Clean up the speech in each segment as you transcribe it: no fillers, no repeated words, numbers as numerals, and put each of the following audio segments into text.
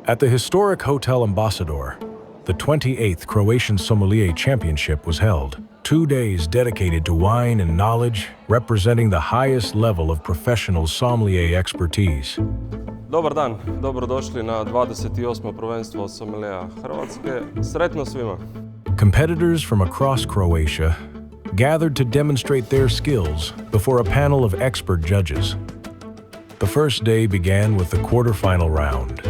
At the historic Hotel Ambasador, the 28th Croatian Sommelier Championship was held. 2 days dedicated to wine and knowledge, representing the highest level of professional sommelier expertise. Dobar dan, dobrodošli na 28. Prvenstvo sommeliera Hrvatske. Sretno svima! Competitors from across Croatia gathered to demonstrate their skills before a panel of expert judges. The first day began with the quarterfinal round.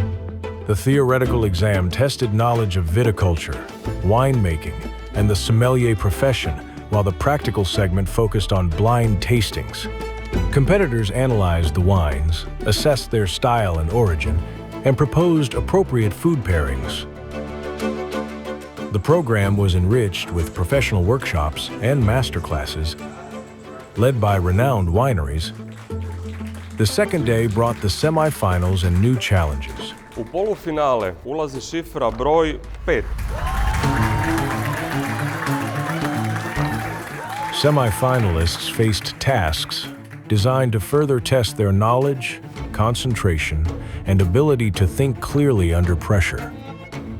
The theoretical exam tested knowledge of viticulture, winemaking, and the sommelier profession, while the practical segment focused on blind tastings. Competitors analyzed the wines, assessed their style and origin, and proposed appropriate food pairings. The program was enriched with professional workshops and masterclasses, led by renowned wineries. The second day brought the semifinals and new challenges. U polufinale ulazi šifra broj 5. Semi-finalists faced tasks designed to further test their knowledge, concentration, and ability to think clearly under pressure.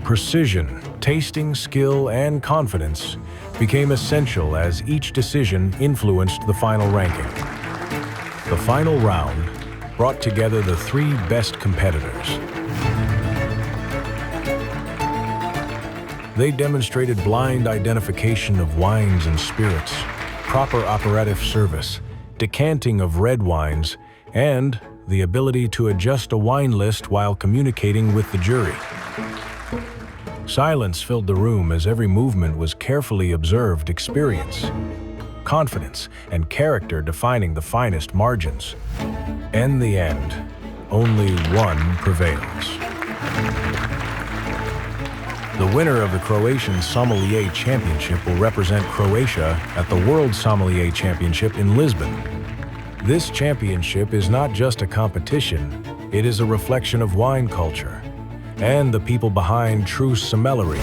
Precision, tasting skill, and confidence became essential as each decision influenced the final ranking. The final round brought together the 3 best competitors. They demonstrated blind identification of wines and spirits, proper operative service, decanting of red wines, and the ability to adjust a wine list while communicating with the jury. Silence filled the room as every movement was carefully observed. Experience, confidence, and character defining the finest margins. In the end, only one prevails. The winner of the Croatian Sommelier Championship will represent Croatia at the World Sommelier Championship in Lisbon. This championship is not just a competition, it is a reflection of wine culture and the people behind true sommelier.